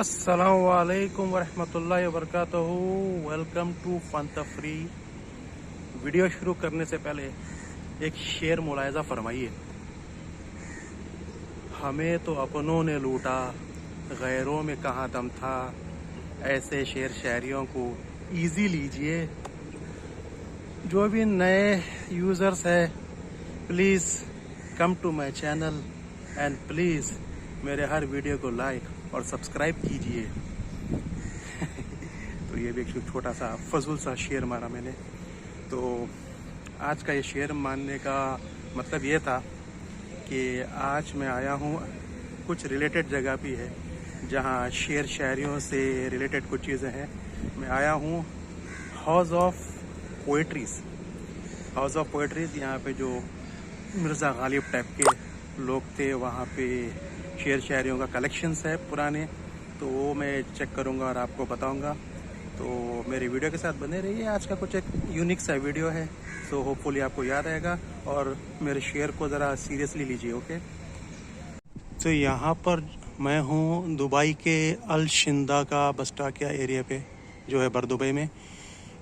अस्सलामु अलैकुम वरहमतुल्लाहि वबरकातुहू। वेलकम टू फन तफरी। वीडियो शुरू करने से पहले एक शेर मुलाहिजा फरमाइए। हमें तो अपनों ने लूटा, गैरों में कहाँ दम था। ऐसे शेर शायरियों को इजी लीजिए। जो भी नए यूज़र्स है, please come to my channel and please मेरे हर वीडियो को लाइक और सब्सक्राइब कीजिए। तो ये भी एक छोटा सा फजूल सा शेर मारा मैंने। तो आज का ये शेर मानने का मतलब ये था कि आज मैं आया हूँ, कुछ रिलेटेड जगह भी है जहाँ शेर शायरियों से रिलेटेड कुछ चीज़ें हैं। मैं आया हूँ हाउस ऑफ पोएट्रीज़। हाउस ऑफ पोएट्रीज़ यहाँ पे जो मिर्ज़ा गालिब टाइप के लोग थे, वहाँ पे शेर शायरियों का कलेक्शंस है पुराने। तो वो मैं चेक करूँगा और आपको बताऊँगा। तो मेरी वीडियो के साथ बने रहिए। आज का कुछ एक यूनिक सा वीडियो है, सो होपफुली आपको याद आएगा और मेरे शेयर को ज़रा सीरियसली लीजिए, ओके। तो यहाँ पर मैं हूँ दुबई के अल शिंदा का बस्टाकिया एरिया पे, जो है बरदुबई में।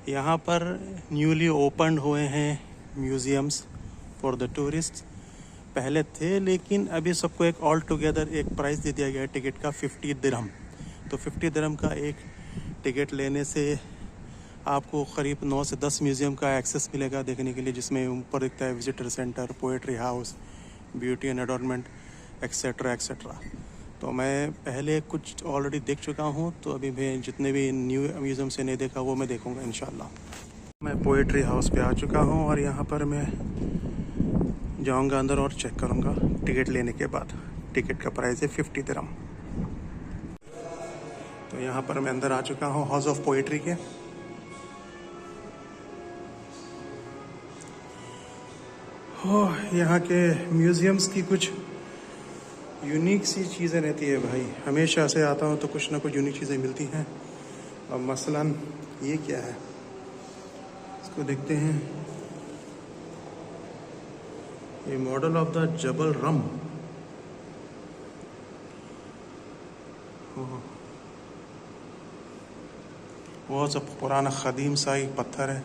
यहाँ पर न्यूली ओपन हुए हैं म्यूज़ियम्स फॉर द टूरिस्ट। पहले थे, लेकिन अभी सबको एक ऑल टुगेदर एक प्राइस दे दिया गया है टिकट का 50 दिरहम। तो 50 दिरहम का एक टिकट लेने से आपको करीब 9 से 10 म्यूज़ियम का एक्सेस मिलेगा देखने के लिए, जिसमें ऊपर दिखता है visitor centre, poetry house, beauty and adornment, etcetera etcetera. तो मैं पहले कुछ ऑलरेडी देख चुका हूँ, तो अभी मैं जितने भी न्यू म्यूज़ियम से नहीं देखा वो मैं देखूँगा इंशाल्लाह। मैं पोएट्री हाउस पे आ चुका हूँ और यहाँ पर मैं जाऊँगा अंदर और चेक करूँगा टिकट लेने के बाद। टिकट का प्राइस है 50 दिरहम। तो यहाँ पर मैं अंदर आ चुका हूँ हाउस ऑफ पोएट्री के। यहाँ के म्यूज़ियम्स की कुछ यूनिक सी चीज़ें रहती है भाई। हमेशा से आता हूँ तो कुछ ना कुछ यूनिक चीज़ें मिलती हैं। अब मसलन ये क्या है, इसको देखते हैं। ये मॉडल ऑफ द जबल रम। बहुत सा पुराना ख़दीम सा एक पत्थर है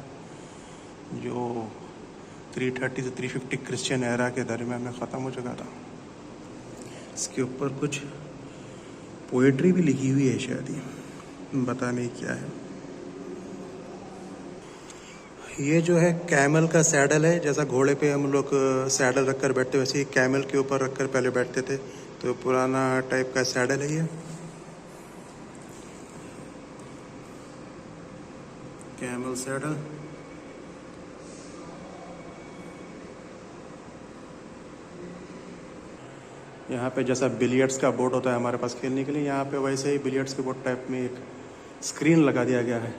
जो 330 से 350 क्रिश्चियन एरा के दरमियान में ख़त्म हो चुका था। इसके ऊपर कुछ पोएट्री भी लिखी हुई है, शायद ये पता नहीं क्या है। ये जो है कैमल का सैडल है। जैसा घोड़े पे हम लोग सैडल रखकर बैठते, वैसे ही कैमल के ऊपर रखकर पहले बैठते थे। तो पुराना टाइप का सैडल है ये, कैमल सैडल। यहाँ पे जैसा बिलियर्ड्स का बोर्ड होता है हमारे पास खेलने के लिए, यहाँ पे वैसे ही बिलियर्ड्स के बोर्ड टाइप में एक स्क्रीन लगा दिया गया है।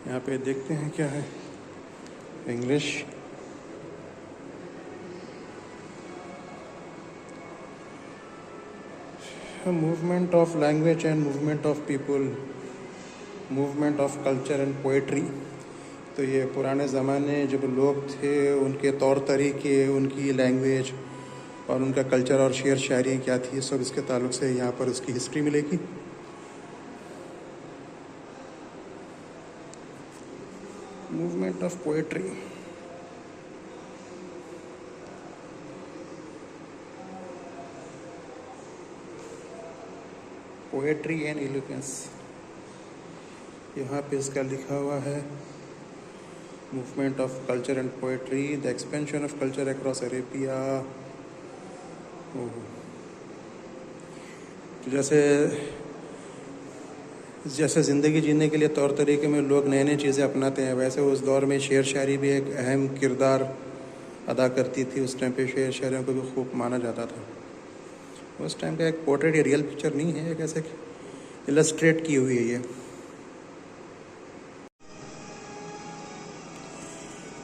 यहाँ पे देखते हैं क्या है। English, movement of language and movement of people, movement of culture and poetry. तो ये पुराने ज़माने जब लोग थे, उनके तौर तरीके, उनकी लैंग्वेज और उनका कल्चर और शेर शायरी क्या थी, सब इसके ताल्लुक से यहाँ पर उसकी हिस्ट्री मिलेगी। Movement of poetry. Poetry and eloquence, यहाँ पे इसका लिखा हुआ है। Movement of culture and poetry, the expansion of culture across Arabia. तो जैसे ज़िंदगी जीने के लिए तौर तरीके में लोग नए नई चीज़ें अपनाते हैं, वैसे उस दौर में शेर शायरी भी एक अहम किरदार अदा करती थी। उस टाइम पे शेर शायरियों को भी खूब माना जाता था। उस टाइम का एक पोर्ट्रेट, ये रियल पिक्चर नहीं है, एक ऐसे इलस्ट्रेट की हुई है ये।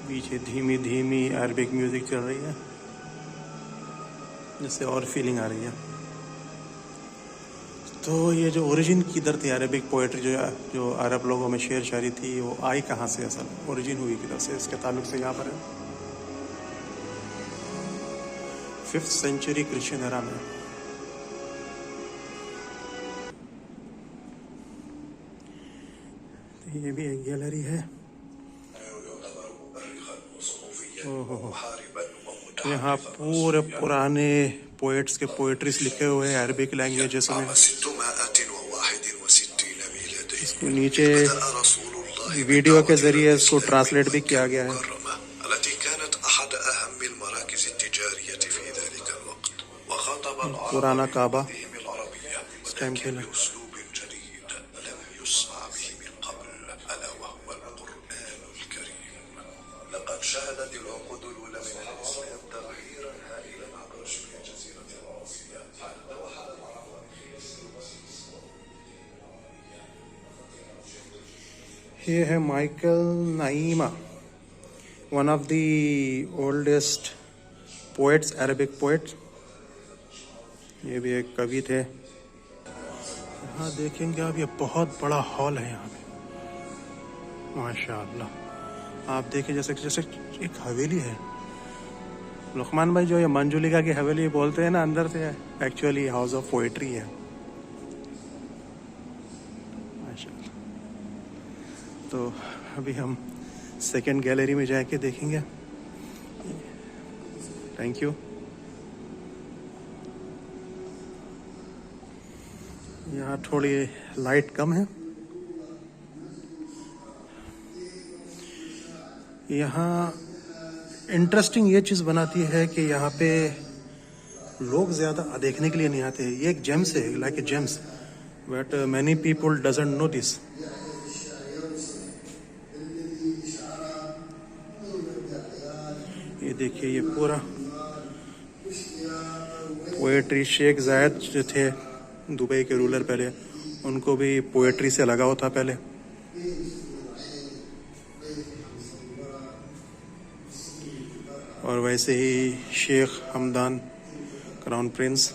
पीछे धीमी धीमी अरबिक म्यूज़िक चल रही है, जिससे और फीलिंग आ रही है। तो ये जो ओरिजिन किधर थी अरबिक पोइट्री, जो अरब लोगों में शेर शायरी थी, वो आई कहाँ से, असल ओरिजिन हुई किधर से, इसके ताल्लुक से यहाँ पर है 5th सेंचुरी क्रिश्चियन एरा में। ये भी एक गैलरी है। ओहो, यहाँ पूरे पुराने पोएट्स के पोएट्रीज लिखे हुए हैं अरबिक लैंग्वेजेस में। इसको नीचे वीडियो के जरिए इसको ट्रांसलेट भी किया गया है। पुराना काबा टेम्पल है। ये है Michael Naima, one of the oldest poets, Arabic poets. ये भी एक कवि थे। यहाँ देखेंगे आप, ये बहुत बड़ा हॉल है यहाँ पे, माशाअल्लाह। आप देखिए जैसे जैसे एक हवेली है। लुकमान भाई जो ये मंजुलिका की हवेली बोलते हैं ना, अंदर से एक्चुअली हाउस ऑफ पोएट्री है, माशाअल्लाह। तो अभी हम सेकंड गैलरी में जाके देखेंगे। Thank you. यहाँ थोड़ी लाइट कम है। यहाँ इंटरेस्टिंग ये चीज़ बनाती है कि यहाँ पे लोग ज़्यादा देखने के लिए नहीं आते। ये एक जेम्स है, like a James, but many people doesn't know this. ये देखिए, ये पूरा पोएट्री, शेख जायद जो थे दुबई के रूलर, पहले उनको भी पोएट्री से लगाव था पहले। और वैसे ही शेख हमदान, क्राउन प्रिंस,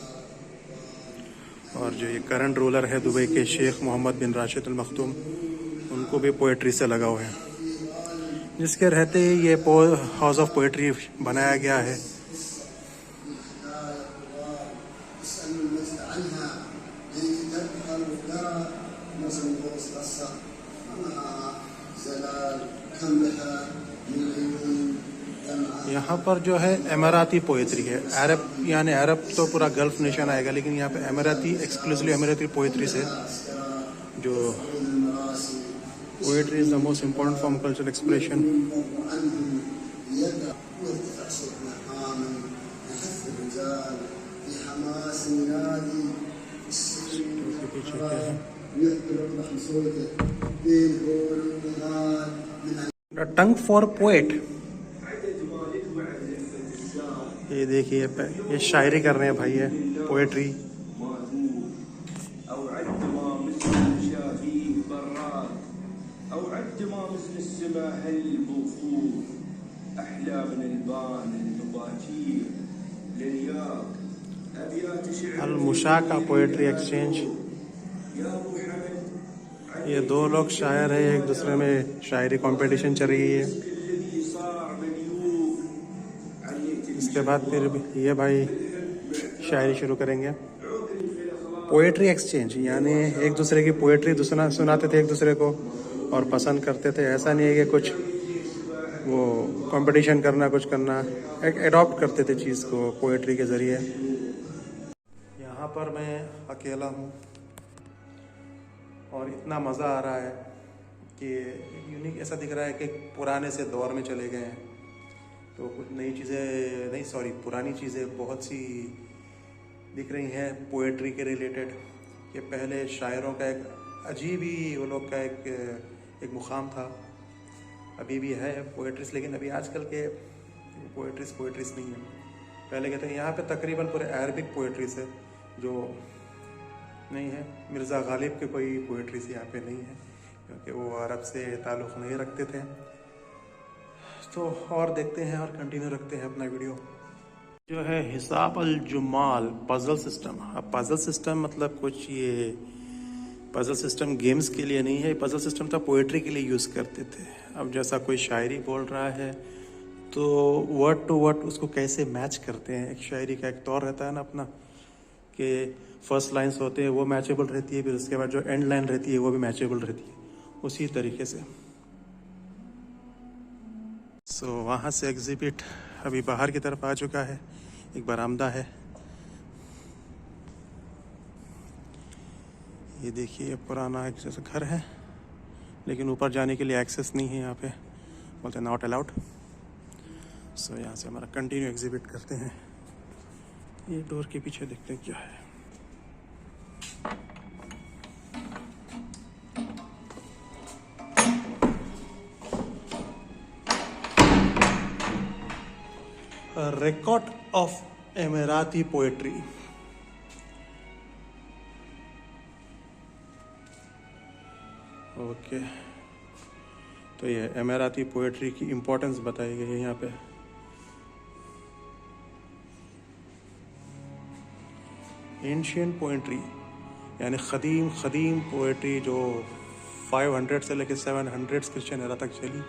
और जो ये करंट रूलर है दुबई के, शेख मोहम्मद बिन राशिद अल मखदूम, उनको भी पोएट्री से लगाव है, जिसके रहते ही ये हाउस ऑफ पोएट्री बनाया गया है। यहाँ पर जो है अमीराती पोएट्री है। अरब यानी अरब तो पूरा गल्फ नेशन आएगा, लेकिन यहाँ पे अमीराती, एक्सक्लूसिवली अमीराती पोएट्री से, जो poetry is the most important form cultural expression. Tongue for poet. ये देखिए, ये शायरी कर रहे हैं भाई, है पोएट्री। अल मुशाका पोएट्री एक्सचेंज। ये दो लोग शायर है, एक दूसरे में शायरी कंपटीशन चल रही है। इसके बाद फिर ये भाई शायरी शुरू करेंगे। पोएट्री एक्सचेंज यानी एक दूसरे की पोएट्री सुनाते थे एक दूसरे को और पसंद करते थे। ऐसा नहीं है कि कुछ वो कंपटीशन करना, कुछ करना, एक एडॉप्ट करते थे चीज़ को पोएट्री के ज़रिए। यहाँ पर मैं अकेला हूँ और इतना मज़ा आ रहा है कि यूनिक ऐसा दिख रहा है कि पुराने से दौर में चले गए हैं। तो कुछ नई चीज़ें नहीं, सॉरी, पुरानी चीज़ें बहुत सी दिख रही हैं पोएट्री के रिलेटेड। कि पहले शायरों का एक अजीब ही वो लोग का एक मुकाम था, अभी भी है पोएट्रीज, लेकिन अभी आजकल के पोएट्रीज नहीं है। पहले कहते हैं यहाँ पे तकरीबन पूरे अरबिक पोएट्रीज है जो नहीं है। मिर्ज़ा गालिब के कोई पोएट्रीज यहाँ पे नहीं है क्योंकि वो अरब से ताल्लुक़ नहीं रखते थे। तो और देखते हैं और कंटिन्यू रखते हैं अपना वीडियो। जो है हिसाब अल जुमाल पजल सिस्टम। अब पजल सिस्टम मतलब कुछ ये पजल सिस्टम गेम्स के लिए नहीं है, पजल सिस्टम था पोएट्री के लिए यूज़ करते थे। अब जैसा कोई शायरी बोल रहा है तो वर्ड टू वर्ड उसको कैसे मैच करते हैं। एक शायरी का एक तौर रहता है ना अपना, कि फर्स्ट लाइन्स होते हैं वो मैचेबल रहती है, फिर उसके बाद जो एंड लाइन रहती है वो भी मैचेबल रहती है, उसी तरीके से। वहाँ से एग्जिबिट अभी बाहर की तरफ आ चुका है। एक बरामदा है, ये देखिए पुराना एक जैसा घर है, लेकिन ऊपर जाने के लिए एक्सेस नहीं है यहाँ पे, बोलते नॉट अलाउड। यहाँ से हमारा कंटिन्यू एग्जिबिट करते हैं। ये डोर के पीछे देखते हैं क्या है। Record of Emirati poetry. Okay, तो ये एमिराती पोएट्री की इम्पोर्टेंस बताई गई है यहाँ पे। एंशियंट पोएट्री यानी ख़दीम पोएट्री जो 500 से लेकर 700 क्रिश्चियन एरा तक चली।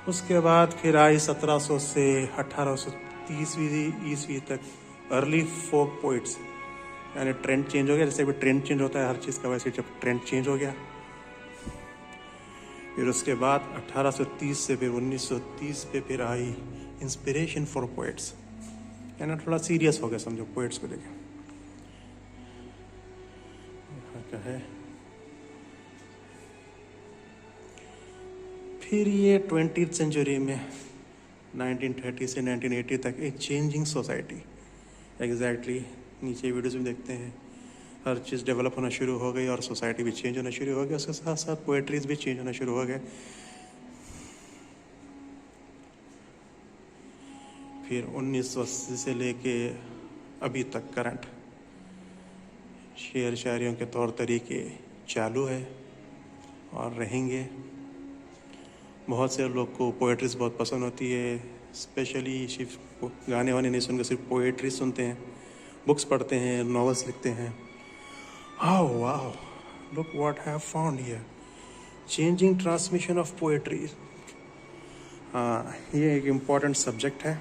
उसके बाद फिर आई 1700 से 1830 ईस्वी तक अर्ली फोक पोइट्स, यानी ट्रेंड चेंज हो गया। जैसे भी ट्रेंड चेंज होता है हर चीज़ का, वैसे जब ट्रेंड चेंज हो गया। फिर उसके बाद 1830 से फिर 1930 पे फिर आई इंस्पिरेशन फॉर पोइट्स, यानी थोड़ा सीरियस हो गया समझो पोइट्स को लेकर। क्या है फिर ये 20th सेंचुरी में 1930 से 1980 तक एक चेंजिंग सोसाइटी। एग्जैक्टली नीचे वीडियोस में देखते हैं, हर चीज़ डेवलप होना शुरू हो गई और सोसाइटी भी चेंज होना शुरू हो गया। उसके साथ साथ पोएट्रीज भी चेंज होना शुरू हो गए। फिर 1980 से लेके अभी तक करंट शेर शायरियों के तौर तरीके चालू है और रहेंगे। बहुत से लोग को पोएट्रीज बहुत पसंद होती है, स्पेशली सिर्फ गाने वाने नहीं सुनकर सिर्फ पोएट्री सुनते हैं, बुक्स पढ़ते हैं, नॉवेल्स लिखते हैं। Oh wow, look what I have found here. Changing transmission of poetry. हाँ, ये एक इम्पॉर्टेंट सब्जेक्ट है।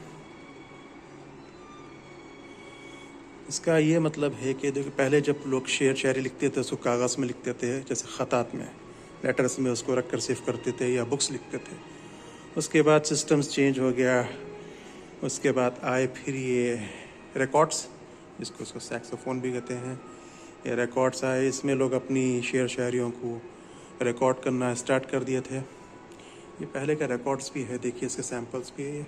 इसका ये मतलब है कि देखो पहले जब लोग शेर शायरी लिखते थे उसको कागज़ में लिखते थे, जैसे ख़तात में, लेटर्स में उसको रख कर सेव करते थे या बुक्स लिखते थे। उसके बाद सिस्टम्स चेंज हो गया। उसके बाद आए फिर ये रिकॉर्ड्स, जिसको उसको सैक्सोफोन भी कहते हैं। ये रिकॉर्ड्स आए, इसमें लोग अपनी शेर शायरियों को रिकॉर्ड करना स्टार्ट कर दिए थे। ये पहले का रिकॉर्ड्स भी है, देखिए इसके सैम्पल्स भी है।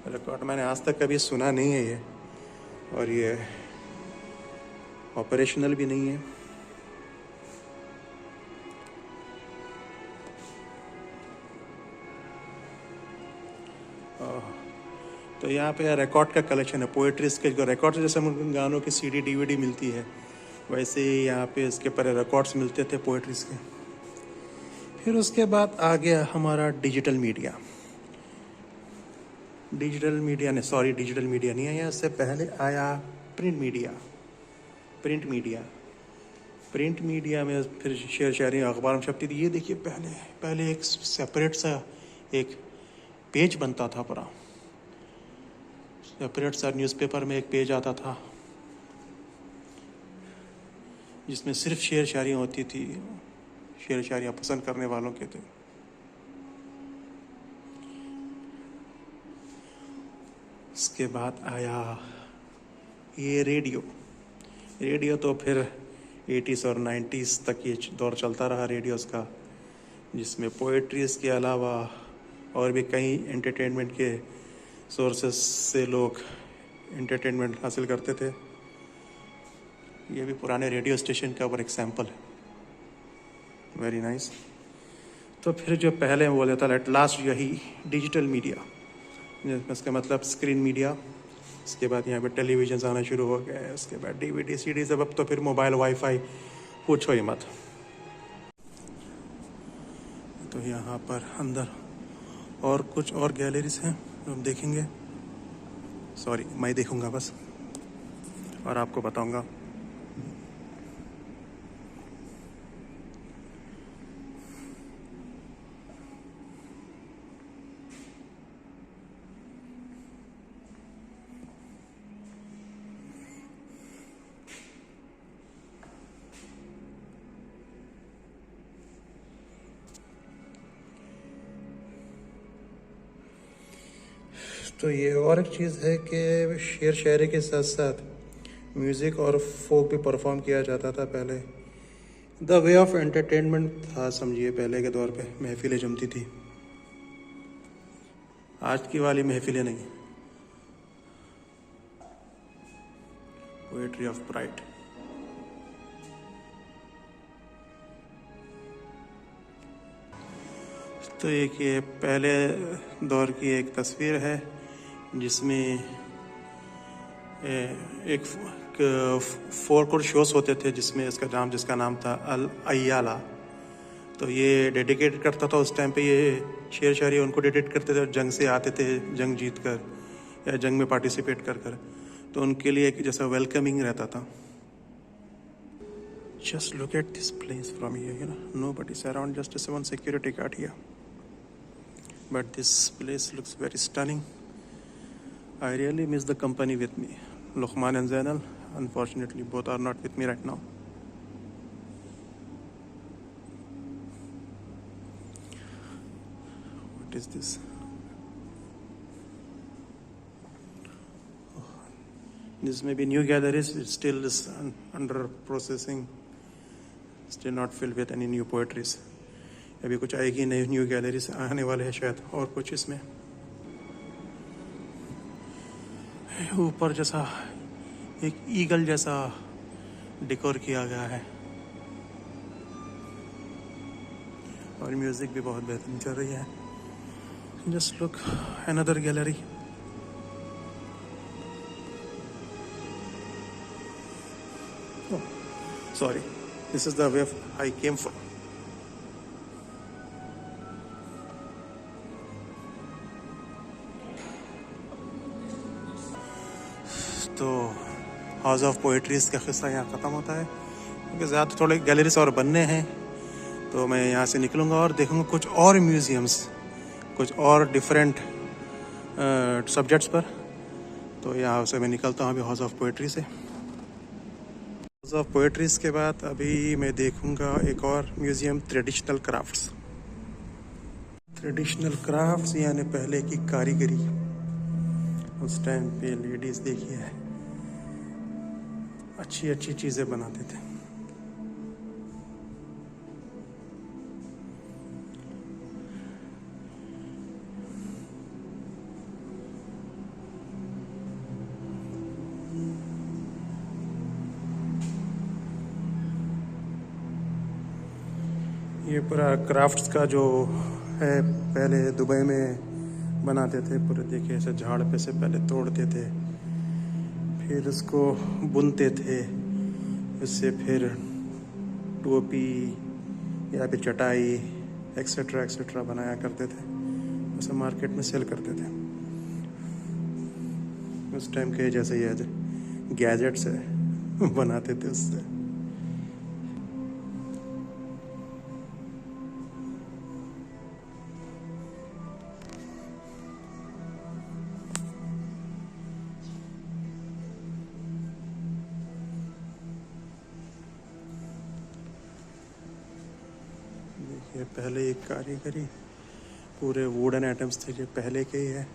रिकॉर्ड मैंने आज तक कभी सुना नहीं है ये, और ये ऑपरेशनल भी नहीं है। तो यहाँ पे रिकॉर्ड का कलेक्शन है पोएट्रीज के। जो रिकॉर्ड्स जैसे हम गानों की CD DVD मिलती है, वैसे ही यहाँ पे इसके पर रिकॉर्ड्स मिलते थे पोएट्रीज के। फिर उसके बाद आ गया हमारा डिजिटल मीडिया। डिजिटल मीडिया नहीं आया, इससे पहले आया प्रिंट मीडिया में फिर शेर शायरी अखबार में छपती थी। ये देखिए पहले एक सेपरेट सा एक पेज बनता था, पूरा सेपरेट सा न्यूज़पेपर में एक पेज आता था जिसमें सिर्फ शेर शायरियाँ होती थी, शेर शायरियाँ पसंद करने वालों के थे। उसके बाद आया ये रेडियो तो फिर 80s और 90s तक ये दौर चलता रहा रेडियोस का, जिसमें पोएट्रीज के अलावा और भी कई एंटरटेनमेंट के सोर्सेस से लोग एंटरटेनमेंट हासिल करते थे। ये भी पुराने रेडियो स्टेशन का और एग्जाम्पल है। Very nice. तो फिर जो पहले मैं बोल देता एट लास्ट यही डिजिटल मीडिया, इसका मतलब स्क्रीन मीडिया। इसके बाद यहाँ पे टेलीविजन आना शुरू हो गया है। उसके बाद DVD CD अब तो फिर मोबाइल वाईफाई, पूछो ही मत। तो यहाँ पर अंदर और कुछ और गैलरीज हैं, हम देखेंगे। सॉरी, मैं देखूँगा बस और आपको बताऊँगा। तो ये और एक चीज़ है कि शेर शायरी के साथ साथ म्यूज़िक और फोक भी परफॉर्म किया जाता था पहले। द वे ऑफ एंटरटेनमेंट था, समझिए, पहले के दौर पे महफिलें जमती थी, आज की वाली महफिलें नहीं। Poetry of pride. तो ये पहले दौर की एक तस्वीर है जिसमें एक फोरकोर शोज होते थे जिसका नाम था अल अय्याला। तो ये डेडिकेट करता था उस टाइम पे, ये शेर शायरी उनको डेडिकेट करते थे, जंग से आते थे, जंग जीत कर या जंग में पार्टिसिपेट कर तो उनके लिए एक जैसा वेलकमिंग रहता था। Just look at this place from here, nobody's around, just one security guard here. But this place looks very stunning. I really miss the company with me. Luqman and Zainal, unfortunately, both are not with me right now. What is this? This may be new galleries. It still is under processing. Still not filled with any new poetries. अभी कुछ आएगी, नई new galleries आने वाले हैं शायद, और कुछ इसमें ऊपर जैसा एक ईगल जैसा डेकोर किया गया है और म्यूजिक भी बहुत बेहतरीन चल रही है। Just look, another gallery. Sorry, this is the way I came from. तो हाउस ऑफ पोएट्रीज़ का किस्सा यहाँ ख़त्म होता है, क्योंकि ज़्यादा थोड़े गैलरीज और बनने हैं। तो मैं यहाँ से निकलूँगा और देखूँगा कुछ और म्यूज़ियम्स, कुछ और डिफरेंट सब्जेक्ट्स पर। तो यहाँ से मैं निकलता हूँ अभी हाउस ऑफ पोएट्री से। हाउस ऑफ पोएट्रीज़ के बाद अभी मैं देखूँगा एक और museum, traditional crafts. Traditional crafts यानी पहले की कारीगरी, उस टाइम पे लेडीज़ देखिए अच्छी अच्छी चीज़ें बनाते थे। ये पूरा क्राफ्ट्स का जो है, पहले दुबई में बनाते थे पूरे, देखिए ऐसे झाड़ पे से पहले तोड़ते थे, फिर उसको बुनते थे, उससे फिर टोपी या फिर चटाई एक्सेट्रा एक्सेट्रा बनाया करते थे, उसे मार्केट में सेल करते थे। उस टाइम के जैसे ये गैजेट्स है बनाते थे उससे। देखिए पहले एक कारीगरी, पूरे वुडन आइटम्स थे जो पहले के ही है,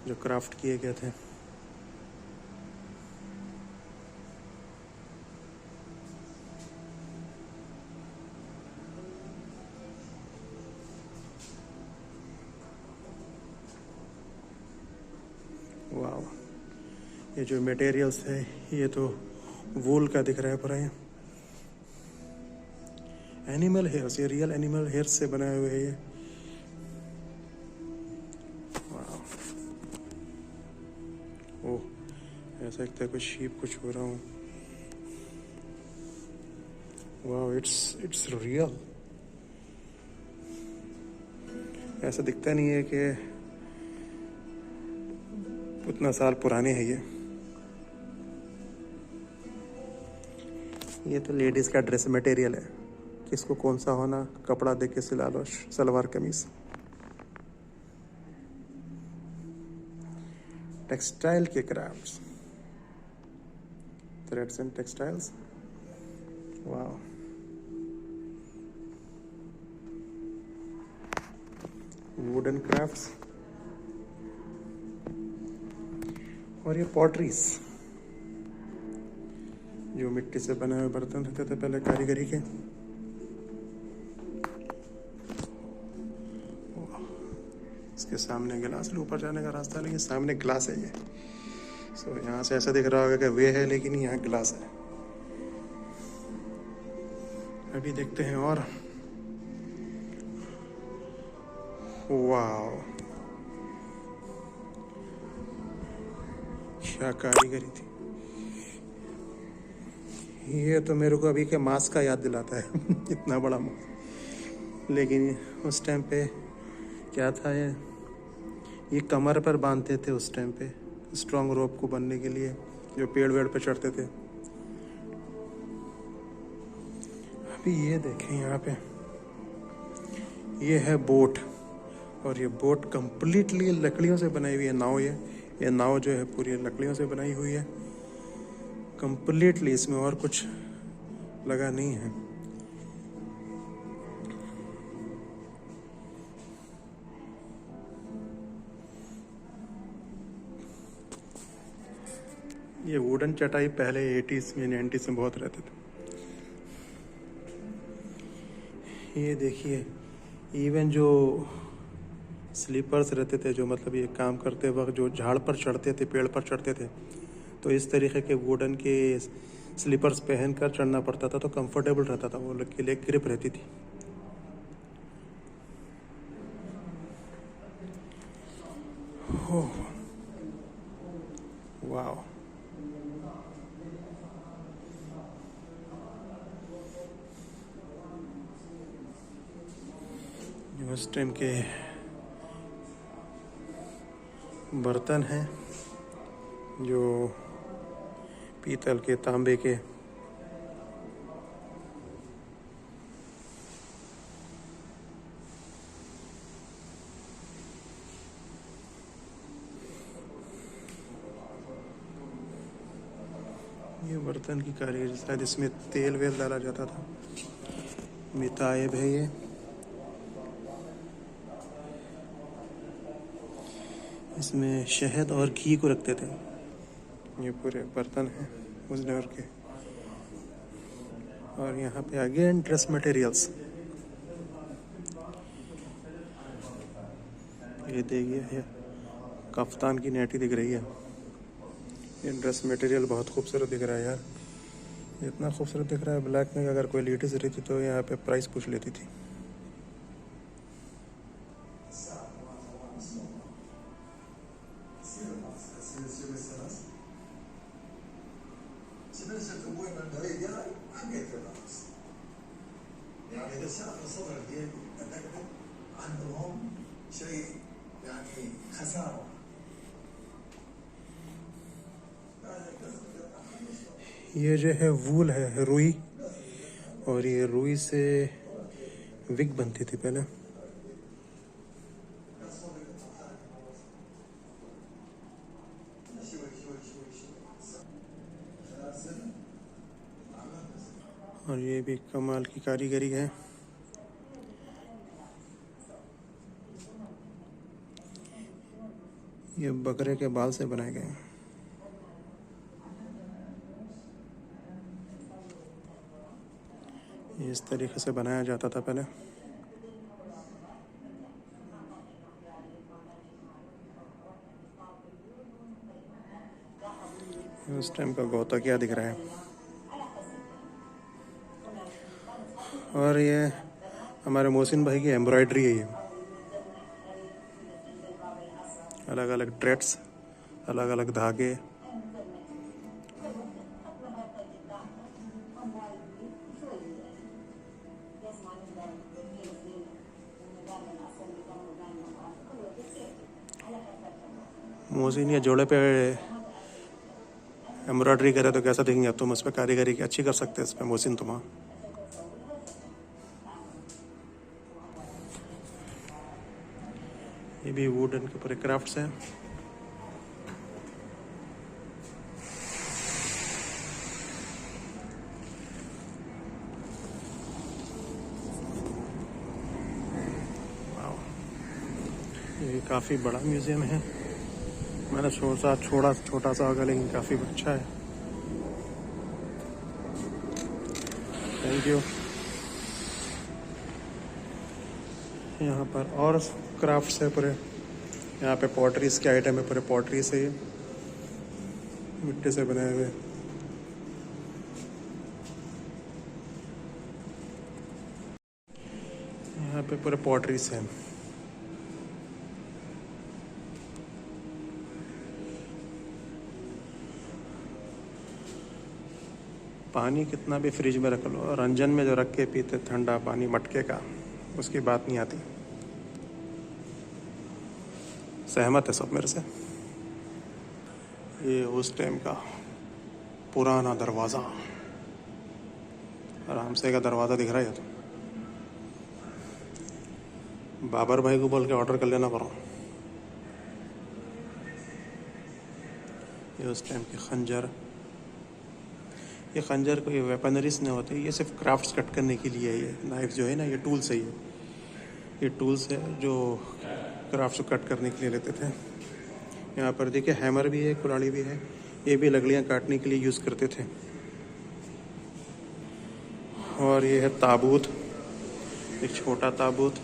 जो क्राफ्ट किए गए थे। वाह, ये जो मटेरियल्स है ये तो वूल का दिख रहा है पूरा। एनिमल हेयर्स, ये रियल एनिमल हेयर्स से बनाए हुए हैं ये। ओह, ऐसा लगता है कुछ शीप कुछ हो रहा हूँ। वाह, इट्स रियल। ऐसा दिखता नहीं है कि उतना साल पुरानी है ये तो लेडीज़ का ड्रेस मटेरियल है, किसको कौन सा होना कपड़ा देख के सिला लो सलवार कमीज। टेक्सटाइल के क्राफ्ट्स, थ्रेड्स एंड टेक्सटाइल्स, वाह। वुडन क्राफ्ट्स और ये पॉटरीज, जो मिट्टी से बने हुए बर्तन रहते थे पहले कारीगरी के। इसके सामने गिलास है, ऊपर जाने का रास्ता लेकिन सामने ग्लास है ये। सो यहाँ से ऐसा दिख रहा होगा कि वे है लेकिन यहाँ ग्लास है। अभी देखते हैं और वाह क्या कारीगरी थी। ये तो मेरे को अभी के मास्क का याद दिलाता है इतना बड़ा मास्क। लेकिन उस टाइम पे क्या था ये कमर पर बांधते थे उस टाइम पे, स्ट्रॉन्ग रोप को बनने के लिए, जो पेड़ वेड़ पे चढ़ते थे। अभी ये देखें यहाँ पे, ये है बोट, और ये बोट कंप्लीटली लकड़ियों से बनाई हुई है। नाव ये नाव जो है पूरी लकड़ियों से बनाई हुई है कंप्लीटली, इसमें और कुछ लगा नहीं है। ये वुडन चटाई पहले 80s में 90s में बहुत रहते थे। ये देखिए इवन जो स्लीपर्स रहते थे, जो मतलब ये काम करते वक्त जो झाड़ पर चढ़ते थे, पेड़ पर चढ़ते थे, तो इस तरीके के वुडन के स्लीपर्स पहन कर चढ़ना पड़ता था, तो कंफर्टेबल रहता था, वो के लिए ग्रिप रहती थी। वाह, उस टाइम के बर्तन हैं जो पीतल के, तांबे के। ये बर्तन की कारीगरी, शायद इसमें तेल वेल डाला जाता था। मिताएब है ये। इसमें शहद और घी को रखते थे। ये पूरे बर्तन हैं उस दौर के। और यहाँ पे अगेन ड्रेस मटेरियल्स, ये देखिए ये कफ्तान की नेटी दिख रही है। ये ड्रेस मटेरियल बहुत खूबसूरत दिख रहा है यार, इतना खूबसूरत दिख रहा है। ब्लैक में अगर कोई लेडीज रहती तो यहाँ पे प्राइस पूछ लेती थी। ये जो है वूल है, रुई, और ये रुई से विग बनती थी पहले। और ये भी कमाल की कारीगरी है। ये बकरे के बाल से बनाए गए हैं। इस तरीके से बनाया जाता था पहले। उस टाइम का गौता क्या दिख रहा है। और ये हमारे मोहसिन भाई की एम्ब्रॉयडरी है। ये अलग अलग थ्रेड्स, अलग अलग धागे। मोहसिन या जोड़े पे एम्ब्रॉयडरी करे तो कैसा देखेंगे अब तुम उस पर कारीगरी अच्छी कर सकते हैं इस पर मोहसिन तुम। ये भी वुडन के पूरे क्राफ्ट्स हैं। ये काफ़ी बड़ा म्यूज़ियम है। मैंने सोचा छोटा सा होगा लेकिन काफ़ी अच्छा है। Thank you. यहाँ पर और क्राफ्ट्स है पूरे। यहाँ पे पॉटरीज के आइटम है पूरे। पॉटरी से ये मिट्टी से बनाए हुए। यहाँ पे पूरे पॉटरीज हैं। पानी कितना भी फ्रिज में रख लो, रंजन में जो रख के पीते ठंडा पानी मटके का, उसकी बात नहीं आती। सहमत है सब मेरे से। ये उस टाइम का पुराना दरवाज़ा, आराम से का दरवाज़ा दिख रहा है। तो बाबर भाई को बोल के ऑर्डर कर लेना पड़ा। ये उस टाइम के खंजर। ये खंजर कोई वेपनरीज नहीं होती, ये सिर्फ क्राफ्ट्स कट करने के लिए है। ये नाइफ जो है ना, ये टूल्स है। ये टूल्स है जो क्राफ्ट्स को कट करने के लिए लेते थे। यहाँ पर देखिए हैमर भी है, कुल्हाड़ी भी है। ये भी लकड़ियाँ काटने के लिए यूज़ करते थे। और ये है ताबूत, एक छोटा ताबूत,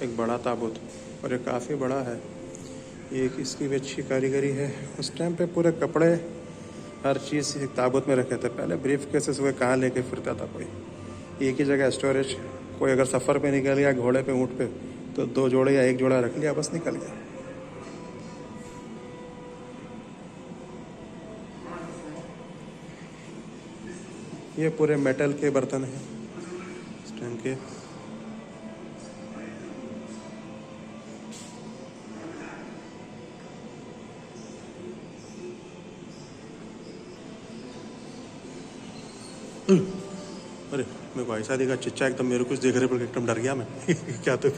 एक बड़ा ताबूत, और ये काफ़ी बड़ा है। ये इसकी भी अच्छी कारीगरी है। उस टाइम पे पूरे कपड़े हर चीज़ एक ताबूत में रखे थे। पहले ब्रीफ केसेस हुए कहाँ लेके फिरता था कोई, एक ही जगह स्टोरेज। कोई अगर सफ़र पे निकल गया घोड़े पे ऊँट पे तो 2 जोड़े या 1 जोड़ा रख लिया, बस निकल गया। ये पूरे मेटल के बर्तन हैं इस टाइम के। अरे मेरे को ऐसा देखा चिच्चा एकदम मेरे कुछ देख रहे पर एकदम डर गया मैं। क्या तो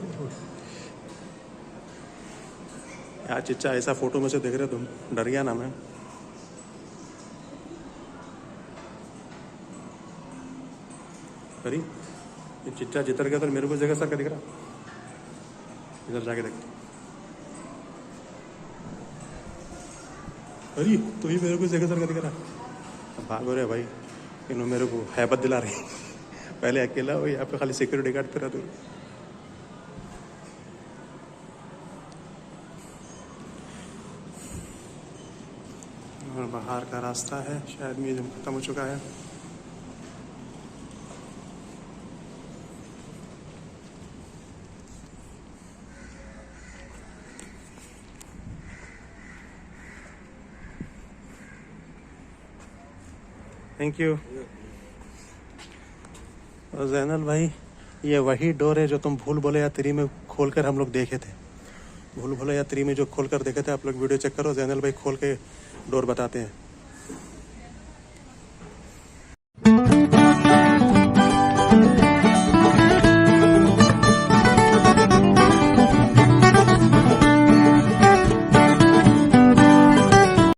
यार चिच्चा ऐसा फोटो में से देख रहे तुम, डर गया ना मैं। अरे ये चिच्चा जितर गया तो मेरे को जगह सा क्या दिख रहा। इधर जाके देखते। अरे तो ही मेरे को जगह सर क्या दिख रहा। भागो रे भाई, इन्होंने मेरे को हैबत दिला रही। पहले अकेला हो, यहाँ पे खाली सिक्योरिटी गार्ड पे रहते। और बाहर का रास्ता है, शायद म्यूजियम खत्म हो चुका है। Thank you. जैनल भाई, ये वही डोर है जो तुम भूल भुलैया 3 में खोल कर हम लोग देखे थे। भूल भुलैया 3 में जो खोल कर देखे थे, आप लोग वीडियो चेक करो। जैनल भाई खोल के डोर बताते हैं।